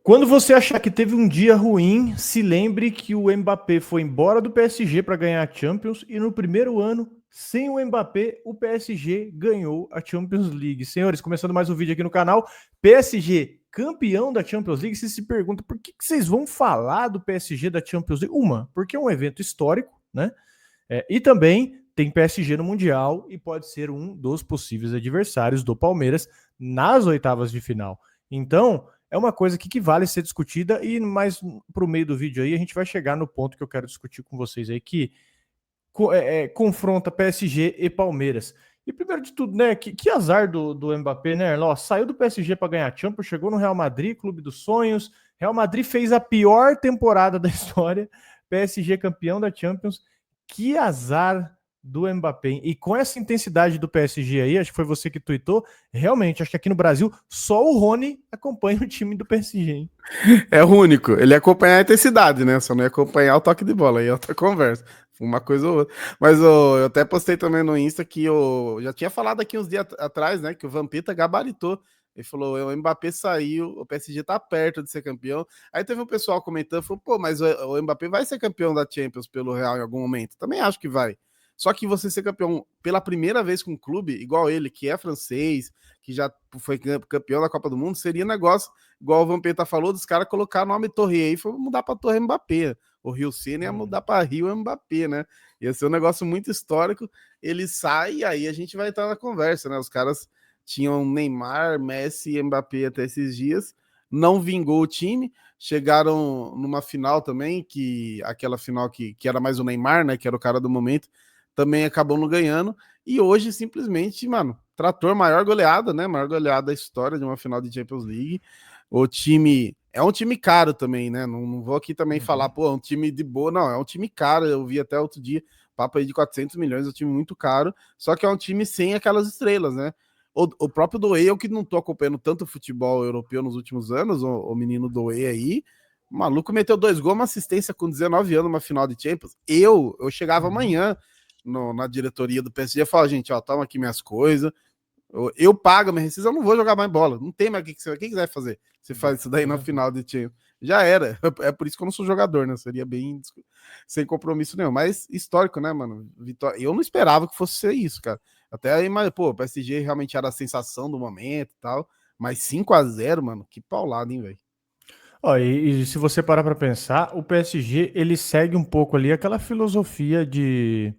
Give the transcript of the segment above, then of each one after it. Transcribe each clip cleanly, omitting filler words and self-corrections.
Quando você achar que teve um dia ruim, se lembre que o Mbappé foi embora do PSG para ganhar a Champions e no primeiro ano, sem o Mbappé, o PSG ganhou a Champions League. Senhores, começando mais um vídeo aqui no canal, PSG campeão da Champions League. Você se pergunta por que vocês vão falar do PSG da Champions League? Porque é um evento histórico, né? E também tem PSG no Mundial e pode ser um dos possíveis adversários do Palmeiras nas oitavas de final. Então, é uma coisa que vale ser discutida e mais para o meio do vídeo aí a gente vai chegar no ponto que eu quero discutir com vocês aí, que confronta PSG e Palmeiras. E primeiro de tudo, né, que azar do Mbappé, né, Erló? Saiu do PSG para ganhar a Champions, chegou no Real Madrid, clube dos sonhos. Real Madrid fez a pior temporada da história, PSG campeão da Champions. Que azar do Mbappé. E com essa intensidade do PSG aí, acho que foi você que tweetou, realmente, acho que aqui no Brasil só o Rony acompanha o time do PSG, hein? É o único. Ele ia acompanhar a intensidade, né? Só não ia acompanhar o toque de bola. Aí é outra conversa. Uma coisa ou outra. Mas eu até postei também no Insta que eu já tinha falado aqui uns dias atrás, né? Que o Vampeta gabaritou. Ele falou: o Mbappé saiu, o PSG tá perto de ser campeão. Aí teve um pessoal comentando, falou: pô, mas o Mbappé vai ser campeão da Champions pelo Real em algum momento. Também acho que vai. Só que você ser campeão pela primeira vez com um clube, igual ele, que é francês, que já foi campeão da Copa do Mundo, seria negócio, igual o Vampeta falou, dos caras colocar o nome Torre Eiffel e mudar para Torre Mbappé. O Rio Sena ia mudar para Rio Mbappé, né? Ia ser um negócio muito histórico. Ele sai e aí a gente vai estar na conversa, né? Os caras tinham Neymar, Messi e Mbappé até esses dias, não vingou o time, chegaram numa final também, que aquela final que era mais o Neymar, né? Que era o cara do momento, também acabou não ganhando. E hoje, simplesmente, mano, trator, maior goleada, né? Maior goleada da história de uma final de Champions League. O time é um time caro também, né? Não vou aqui também falar, pô, é um time de boa, não, é um time caro. Eu vi até outro dia, papo aí de 400 milhões, é um time muito caro, só que é um time sem aquelas estrelas, né? O próprio Doué, eu que não tô acompanhando tanto futebol europeu nos últimos anos, o menino Doué aí, o maluco meteu 2 gols, uma assistência com 19 anos, uma final de Champions. Eu chegava amanhã na diretoria do PSG e falava, gente, ó, toma aqui minhas coisas, eu pago minha rescisão, eu não vou jogar mais bola. Não tem mais o que você vai fazer. Você faz isso daí na final de time. Já era. É por isso que eu não sou jogador, né? Seria bem sem compromisso nenhum. Mas histórico, né, mano? Vitória. Eu não esperava que fosse ser isso, cara. Até aí, mas, pô, o PSG realmente era a sensação do momento e tal. Mas 5-0, mano, que paulada, hein, velho? Ó, e se você parar para pensar, o PSG ele segue um pouco ali aquela filosofia de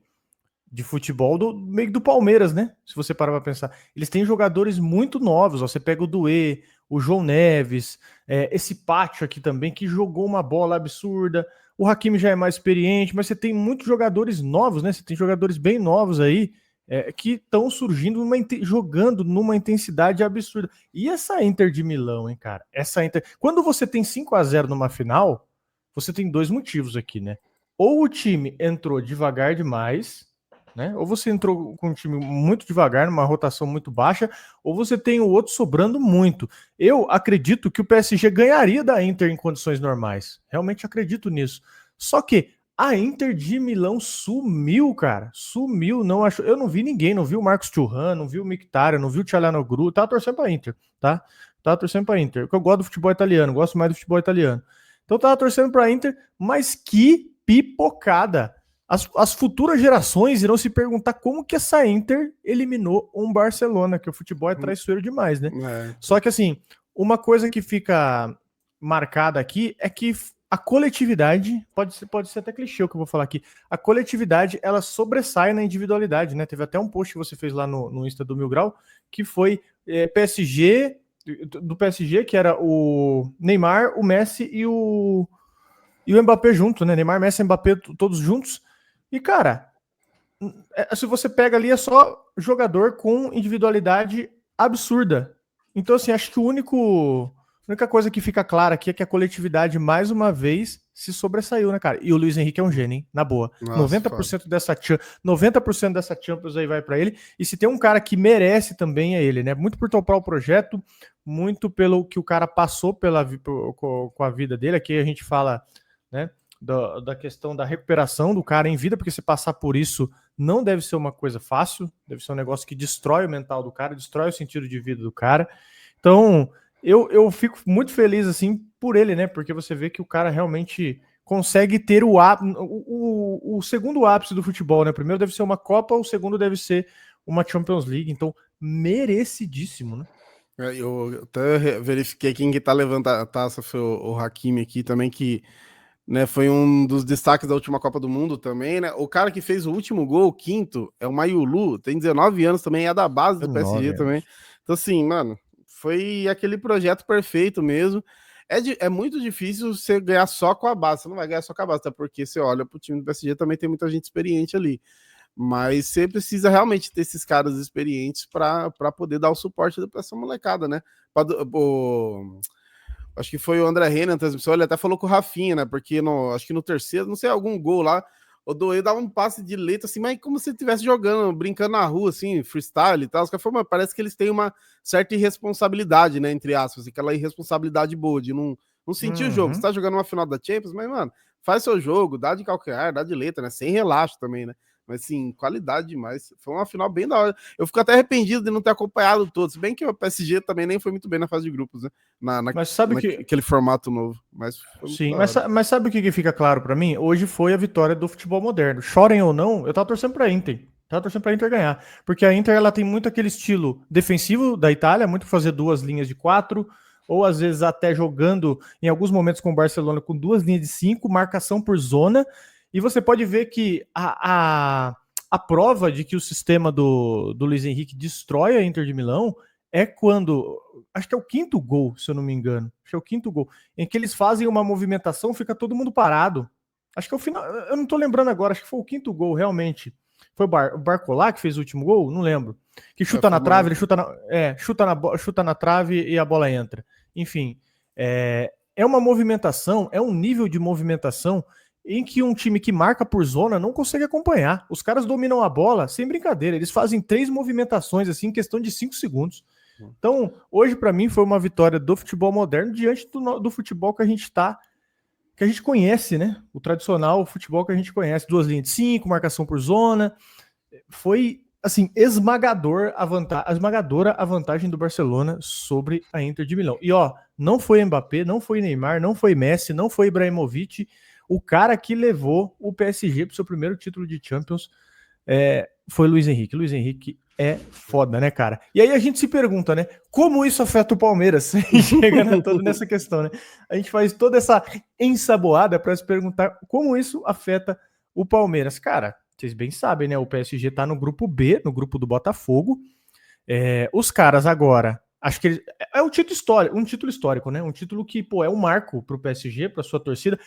futebol meio do Palmeiras, né? Se você parar para pensar, eles têm jogadores muito novos. Ó, você pega o Doué, o João Neves, esse Pátio aqui também que jogou uma bola absurda. O Hakimi já é mais experiente, mas você tem muitos jogadores novos, né? Você tem jogadores bem novos aí que estão surgindo jogando numa intensidade absurda. E essa Inter de Milão, hein, cara? Quando você tem 5-0 numa final, você tem dois motivos aqui, né? Ou o time entrou devagar demais, né? Ou você entrou com um time muito devagar, numa rotação muito baixa, ou você tem o outro sobrando muito. Eu acredito que o PSG ganharia da Inter em condições normais. Realmente acredito nisso. Só que a Inter de Milão sumiu, cara. Sumiu, não achou. Eu não vi ninguém, não vi o Marcos Thuram, não vi o Mkhitaryan, não vi o Çalhanoğlu. Tava torcendo pra Inter, tá? Tava torcendo pra Inter. Porque eu gosto do futebol italiano, gosto mais do futebol italiano. Então tava torcendo pra Inter, mas que pipocada. As futuras gerações irão se perguntar como que essa Inter eliminou um Barcelona, que o futebol é traiçoeiro demais, né? É. Só que assim, uma coisa que fica marcada aqui é que a coletividade, pode ser até clichê o que eu vou falar aqui, a coletividade ela sobressai na individualidade, né? Teve até um post que você fez lá no Insta do Mil Grau, que foi PSG, do PSG, que era o Neymar, o Messi e o Mbappé junto, né? Neymar, Messi, Mbappé, todos juntos. E, cara, se você pega ali, é só jogador com individualidade absurda. Então, assim, acho que a única coisa que fica clara aqui é que a coletividade, mais uma vez, se sobressaiu, né, cara? E o Luiz Henrique é um gênio, hein? Na boa. Nossa, 90% 90% dessa Champions aí vai para ele. E se tem um cara que merece também é ele, né? Muito por topar o projeto, muito pelo que o cara passou com a vida dele. Aqui a gente fala, né? Da questão da recuperação do cara em vida, porque se passar por isso não deve ser uma coisa fácil, deve ser um negócio que destrói o mental do cara, destrói o sentido de vida do cara. Então, eu fico muito feliz, assim, por ele, né? Porque você vê que o cara realmente consegue ter o segundo ápice do futebol, né? O primeiro deve ser uma Copa, o segundo deve ser uma Champions League, então merecidíssimo, né? Eu até verifiquei quem que tá levando a taça foi o Hakimi aqui também, que, né, foi um dos destaques da última Copa do Mundo também, né? O cara que fez o último gol, o quinto, é o Mayulu, tem 19 anos também, é da base do PSG 19 também. anos. Então, assim, mano, foi aquele projeto perfeito mesmo. É muito difícil você ganhar só com a base, você não vai ganhar só com a base, até porque você olha pro time do PSG, também tem muita gente experiente ali. Mas você precisa realmente ter esses caras experientes para poder dar o suporte para essa molecada, né? Acho que foi o André Renan na transmissão, ele até falou com o Rafinha, né? Porque acho que no terceiro, não sei, algum gol lá, o Doê dava um passe de letra assim, mas como se estivesse jogando, brincando na rua, assim, freestyle e tal. Os caras falaram, parece que eles têm uma certa irresponsabilidade, né? Entre aspas, aquela irresponsabilidade boa de não sentir o jogo. Você tá jogando uma final da Champions, mas, mano, faz seu jogo, dá de calcanhar, dá de letra, né? Sem relaxo também, né? Mas, sim, qualidade demais. Foi uma final bem da hora. Eu fico até arrependido de não ter acompanhado todos. Se bem que o PSG também nem foi muito bem na fase de grupos, né? Mas sabe que. Naquele formato novo. Mas foi muito Sim, da hora. mas sabe o que fica claro pra mim? Hoje foi a vitória do futebol moderno. Chorem ou não, eu tava torcendo pra Inter. Tava torcendo pra Inter ganhar. Porque a Inter ela tem muito aquele estilo defensivo da Itália, muito fazer duas linhas de 4, ou às vezes até jogando em alguns momentos com o Barcelona com duas linhas de 5, marcação por zona. E você pode ver que a prova de que o sistema do Luiz Henrique destrói a Inter de Milão é quando. Acho que é o quinto gol, se eu não me engano. Acho que é o quinto gol. Em que eles fazem uma movimentação, fica todo mundo parado. Acho que é o final. Eu não tô lembrando agora, acho que foi o quinto gol, realmente. Foi o Barcola que fez o último gol? Não lembro. Que chuta na trave, ele chuta na trave e a bola entra. Enfim, é uma movimentação, é um nível de movimentação em que um time que marca por zona não consegue acompanhar. Os caras dominam a bola sem brincadeira. Eles fazem 3 movimentações assim em questão de 5 segundos. Então, hoje para mim foi uma vitória do futebol moderno diante do futebol que a gente que a gente conhece, né? O tradicional futebol que a gente conhece, 2 linhas de 5, marcação por zona. Foi assim esmagadora a vantagem do Barcelona sobre a Inter de Milão. E ó, não foi Mbappé, não foi Neymar, não foi Messi, não foi Ibrahimovic, o cara que levou o PSG para o seu primeiro título de Champions foi Luiz Henrique. Luiz Henrique é foda, né, cara? E aí a gente se pergunta, né? Como isso afeta o Palmeiras? Chega toda nessa questão, né? A gente faz toda essa ensaboada para se perguntar como isso afeta o Palmeiras. Cara, vocês bem sabem, né? O PSG tá no grupo B, no grupo do Botafogo. Os caras agora, acho que é um título histórico, né? Um título que, pô, é um marco pro PSG, pra sua torcida.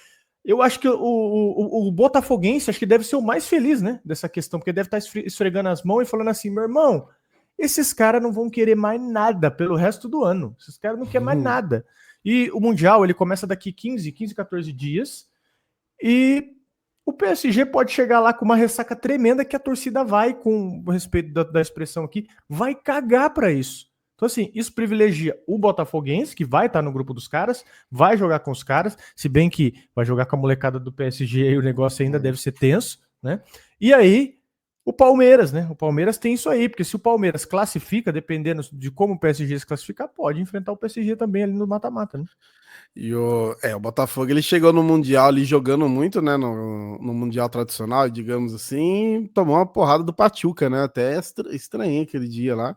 Eu acho que o botafoguense acho que deve ser o mais feliz, né, dessa questão, porque deve estar esfregando as mãos e falando assim, meu irmão, esses caras não vão querer mais nada pelo resto do ano. Esses caras não querem mais nada. E o Mundial, ele começa daqui 15, 14 dias, e o PSG pode chegar lá com uma ressaca tremenda que a torcida vai, com respeito da expressão aqui, vai cagar para isso. Então, assim, isso privilegia o botafoguense, que vai estar no grupo dos caras, vai jogar com os caras, se bem que vai jogar com a molecada do PSG e o negócio ainda deve ser tenso, né? E aí, o Palmeiras, né? O Palmeiras tem isso aí, porque se o Palmeiras classifica, dependendo de como o PSG se classificar, pode enfrentar o PSG também ali no mata-mata, né? E o Botafogo, ele chegou no Mundial ali jogando muito, né, no Mundial tradicional, digamos assim, tomou uma porrada do Pachuca, né, até estranhei aquele dia lá.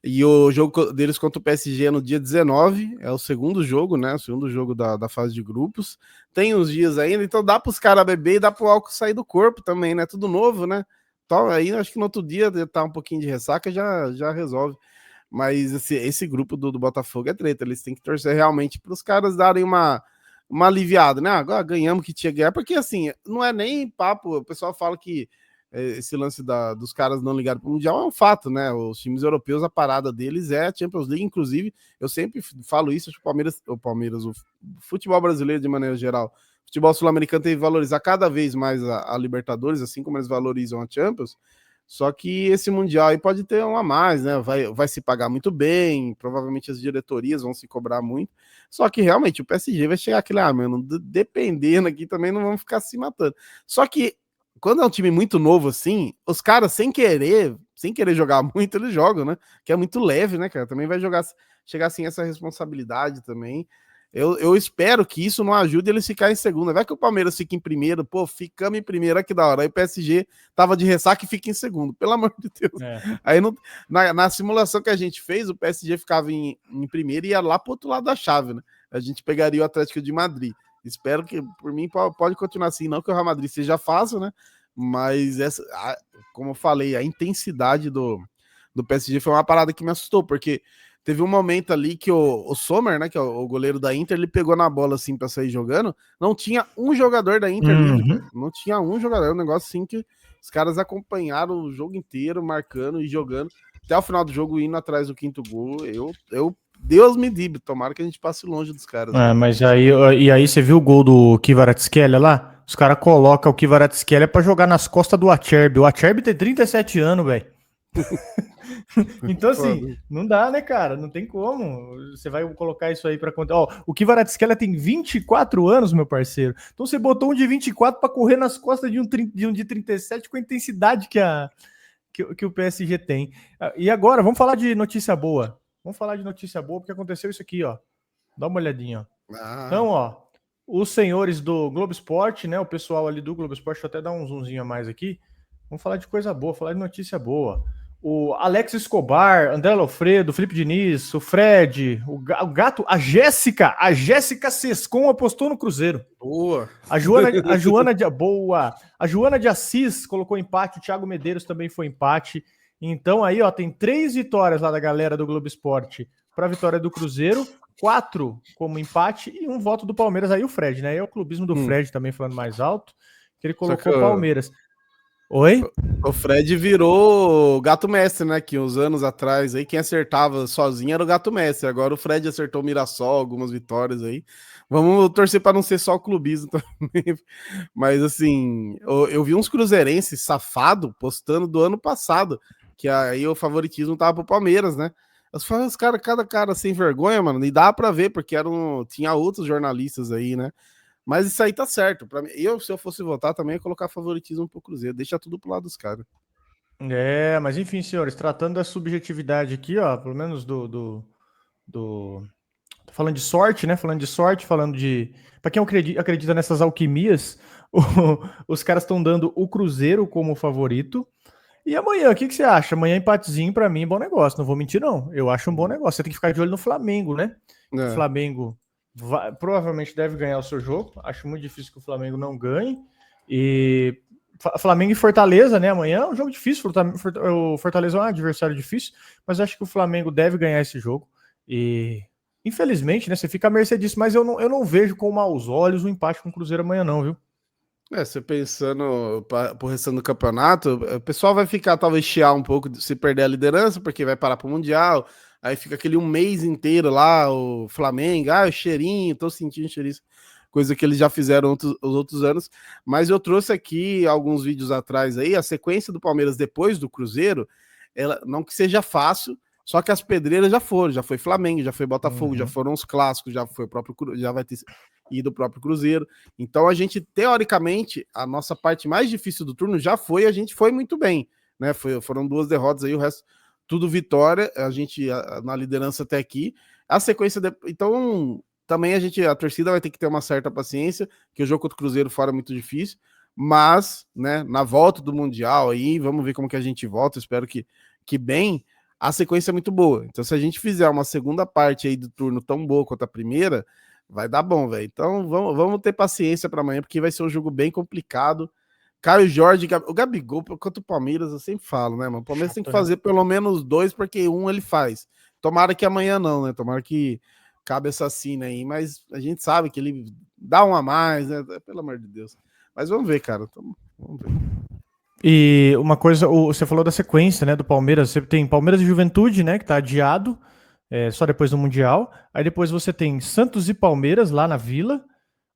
E o jogo deles contra o PSG é no dia 19, é o segundo jogo, né, o segundo jogo da fase de grupos. Tem uns dias ainda, então dá para os caras beber e dá para o álcool sair do corpo também, né, tudo novo, né. Então, aí acho que no outro dia tá um pouquinho de ressaca, já resolve. Mas esse grupo do Botafogo é treta, eles têm que torcer realmente para os caras darem uma aliviada, né? Agora ganhamos que tinha que ganhar, porque assim, não é nem papo, o pessoal fala que esse lance dos caras não ligarem para o Mundial é um fato, né? Os times europeus, a parada deles é a Champions League, inclusive, eu sempre falo isso, acho que o futebol brasileiro de maneira geral, o futebol sul-americano tem que valorizar cada vez mais a Libertadores, assim como eles valorizam a Champions. Só que esse Mundial aí pode ter um a mais, né? Vai se pagar muito bem, provavelmente as diretorias vão se cobrar muito. Só que realmente o PSG vai chegar aquele, mano, dependendo aqui também não vão ficar se matando. Só que quando é um time muito novo assim, os caras sem querer jogar muito, eles jogam, né? Que é muito leve, né, cara? Também vai chegar assim essa responsabilidade também. Eu espero que isso não ajude eles a ficar em segunda. Vai que o Palmeiras fica em primeiro, pô, ficamos em primeiro, que da hora. Aí o PSG tava de ressaca e fica em segundo, pelo amor de Deus. Aí na simulação que a gente fez, o PSG ficava em primeiro e ia lá pro outro lado da chave, né? A gente pegaria o Atlético de Madrid. Espero que, por mim, pode continuar assim. Não que o Real Madrid seja fácil, né? Mas, como eu falei, a intensidade do PSG foi uma parada que me assustou, porque teve um momento ali que o Sommer, né, que é o goleiro da Inter, ele pegou na bola assim pra sair jogando, não tinha um jogador da Inter livre, cara. Não tinha um jogador, é um negócio assim que os caras acompanharam o jogo inteiro, marcando e jogando, até o final do jogo indo atrás do quinto gol. Deus me livre, tomara que a gente passe longe dos caras. Mas aí você viu o gol do Kvaratskhelia lá? Os caras colocam o Kvaratskhelia pra jogar nas costas do Acerbi. O Acerbi tem 37 anos, velho. Então, assim, não dá, né, cara? Não tem como. Você vai colocar isso aí pra conta. Ó, o Kvaratskhelia tem 24 anos, meu parceiro. Então você botou um de 24 pra correr nas costas de um de 37 com a intensidade que o PSG tem. E agora, vamos falar de notícia boa. Vamos falar de notícia boa, porque aconteceu isso aqui, ó. Dá uma olhadinha, ó. Então, ó, os senhores do Globo Esporte, né? O pessoal ali do Globo Esporte, deixa eu até dar um zoomzinho a mais aqui. Vamos falar de coisa boa, falar de notícia boa. O Alex Escobar, André Lofredo, Felipe Diniz, o Fred, o Gato, a Jéssica Sescon apostou no Cruzeiro. Boa. A Joana de Assis colocou empate, o Thiago Medeiros também foi empate. Então aí, ó, tem 3 vitórias lá da galera do Globo Esporte para a vitória do Cruzeiro, 4 como empate e 1 voto do Palmeiras. Aí o Fred, né? Aí é o clubismo do Fred também falando mais alto, que ele colocou Palmeiras. Oi? O Fred virou gato mestre, né? Que uns anos atrás aí, quem acertava sozinho era o gato mestre. Agora o Fred acertou o Mirassol, algumas vitórias aí. Vamos torcer para não ser só o clubismo também. Mas assim, eu vi uns cruzeirenses safado postando do ano passado, que aí o favoritismo tava pro Palmeiras, né? Os caras, cada cara sem vergonha, mano, e dá para ver, porque tinha outros jornalistas aí, né? Mas isso aí tá certo. Pra mim, se eu fosse votar, também ia colocar favoritismo pro Cruzeiro. Deixa tudo pro lado dos caras. Mas enfim, senhores, tratando da subjetividade aqui, ó, pelo menos falando de sorte, né? Falando de sorte, falando de. Pra quem acredita nessas alquimias, os caras estão dando o Cruzeiro como favorito. E amanhã, o que você acha? Amanhã empatezinho pra mim, bom negócio. Não vou mentir, não. Eu acho um bom negócio. Você tem que ficar de olho no Flamengo, né? O Flamengo provavelmente deve ganhar o seu jogo. Acho muito difícil que o Flamengo não ganhe. E Flamengo e Fortaleza, né? Amanhã é um jogo difícil. O Fortaleza é um adversário difícil, mas acho que o Flamengo deve ganhar esse jogo. E infelizmente, né? Você fica à mercê disso, mas eu não vejo com maus olhos o empate com o Cruzeiro amanhã, não, viu? Você pensando pro restante do campeonato, o pessoal vai ficar, talvez, chiar um pouco se perder a liderança, porque vai parar pro Mundial. Aí fica aquele 1 mês inteiro lá, o Flamengo, o cheirinho, tô sentindo cheirinho, coisa que eles já fizeram os outros anos. Mas eu trouxe aqui alguns vídeos atrás aí, a sequência do Palmeiras depois do Cruzeiro, ela não que seja fácil, só que as pedreiras já foi Flamengo, já foi Botafogo, já foram os clássicos, já foi o próprio, já vai ter ido o próprio Cruzeiro. Então a gente, teoricamente, a nossa parte mais difícil do turno já foi, a gente foi muito bem, né? Foram 2 derrotas aí, o resto tudo vitória, a gente na liderança até aqui. A sequência, então também a torcida vai ter que ter uma certa paciência, que o jogo contra o Cruzeiro fora é muito difícil, mas, né, na volta do Mundial aí, vamos ver como que a gente volta, espero que bem, a sequência é muito boa. Então se a gente fizer uma segunda parte aí do turno tão boa quanto a primeira, vai dar bom, velho. Então vamos ter paciência para amanhã, porque vai ser um jogo bem complicado. Caio Jorge, o Gabigol contra o Palmeiras, eu sempre falo, né, mano? O Palmeiras tem que fazer pelo menos 2, porque 1 ele faz. Tomara que amanhã não, né? Tomara que cabe essa sina aí, mas a gente sabe que ele dá um a mais, né? Pelo amor de Deus. Mas vamos ver, cara. Vamos ver. E uma coisa, você falou da sequência, né, do Palmeiras. Você tem Palmeiras e Juventude, né, que tá adiado, só depois do Mundial. Aí depois você tem Santos e Palmeiras lá na Vila,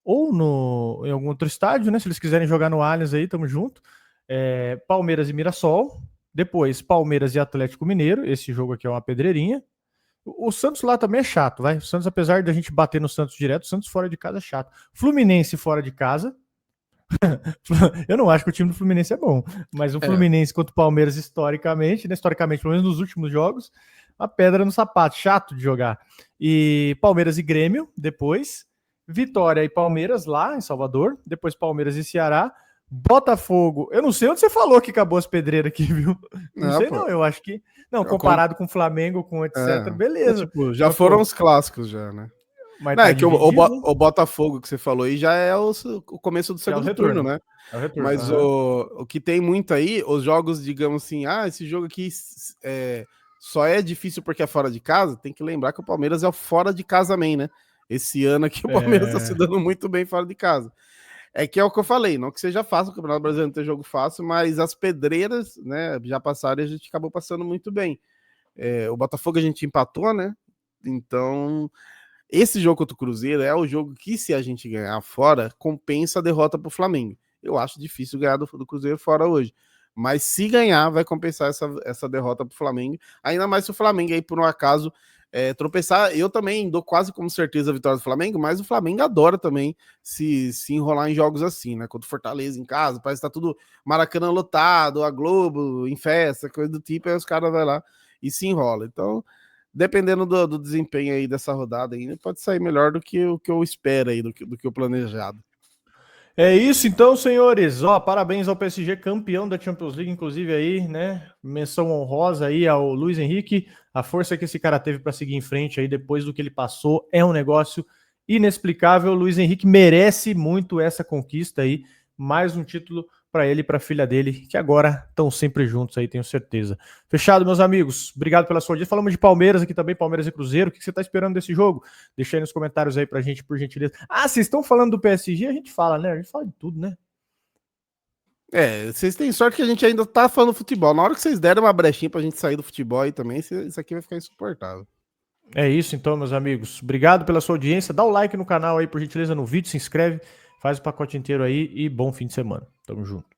ou em algum outro estádio, né? Se eles quiserem jogar no Allianz aí, tamo junto. Palmeiras e Mirassol. Depois, Palmeiras e Atlético Mineiro. Esse jogo aqui é uma pedreirinha. O Santos lá também é chato, vai. O Santos, apesar da gente bater no Santos direto, o Santos fora de casa é chato. Fluminense fora de casa. Eu não acho que o time do Fluminense é bom, mas o Fluminense contra o Palmeiras historicamente, né? Historicamente, pelo menos nos últimos jogos. uma pedra no sapato, chato de jogar. E Palmeiras e Grêmio, depois. Vitória e Palmeiras lá em Salvador. Depois Palmeiras e Ceará. Botafogo. Eu não sei onde você falou que acabou as pedreiras aqui, viu? Não sei, pô. não. Eu acho que. Não, comparado com o Flamengo, com etc., beleza. Tipo, já Mas, foram pô, os clássicos, já, né? mas Não, tá é que dividido, hein? o Botafogo que você falou aí já é o começo do Já é o segundo turno, retorno. né? É o retorno. Mas Aham. o que tem muito aí, os jogos, digamos assim, esse jogo aqui só é difícil porque é fora de casa, tem que lembrar que o Palmeiras é o fora de casa também, né? Esse ano aqui o Palmeiras tá se É. dando muito bem fora de casa. É que é o que eu falei, não que seja fácil, o Campeonato Brasileiro não tem jogo fácil, mas as pedreiras, né, já passaram e a gente acabou passando muito bem. O Botafogo a gente empatou, né? Então, esse jogo contra o Cruzeiro é o jogo que, se a gente ganhar fora, compensa a derrota para o Flamengo. Eu acho difícil ganhar do Cruzeiro fora hoje. Mas se ganhar, vai compensar essa derrota para o Flamengo. Ainda mais se o Flamengo aí, por um acaso, tropeçar. Eu também dou quase como certeza a vitória do Flamengo, mas o Flamengo adora também se enrolar em jogos assim, né? Contra o Fortaleza em casa, parece que tá tudo Maracanã lotado, a Globo em festa, coisa do tipo, aí os caras vão lá e se enrola. Então, dependendo do desempenho aí dessa rodada ainda, pode sair melhor do que o que eu espero aí, do que o planejado. É isso então, senhores. Ó, parabéns ao PSG, campeão da Champions League, inclusive aí, né? Menção honrosa aí ao Luiz Henrique. A força que esse cara teve para seguir em frente aí depois do que ele passou é um negócio inexplicável. O Luiz Henrique merece muito essa conquista aí, mais um título para ele e para a filha dele, que agora estão sempre juntos aí, tenho certeza. Fechado, meus amigos. Obrigado pela sua audiência. Falamos de Palmeiras aqui também, Palmeiras e Cruzeiro. O que você está esperando desse jogo? Deixa aí nos comentários aí pra gente, por gentileza. Ah, vocês estão falando do PSG? A gente fala, né? A gente fala de tudo, né? Vocês têm sorte que a gente ainda tá falando futebol. Na hora que vocês derem uma brechinha pra gente sair do futebol aí também, isso aqui vai ficar insuportável. É isso então, meus amigos. Obrigado pela sua audiência. Dá o like no canal aí, por gentileza, no vídeo, se inscreve, faz o pacote inteiro aí e bom fim de semana. Tamo junto.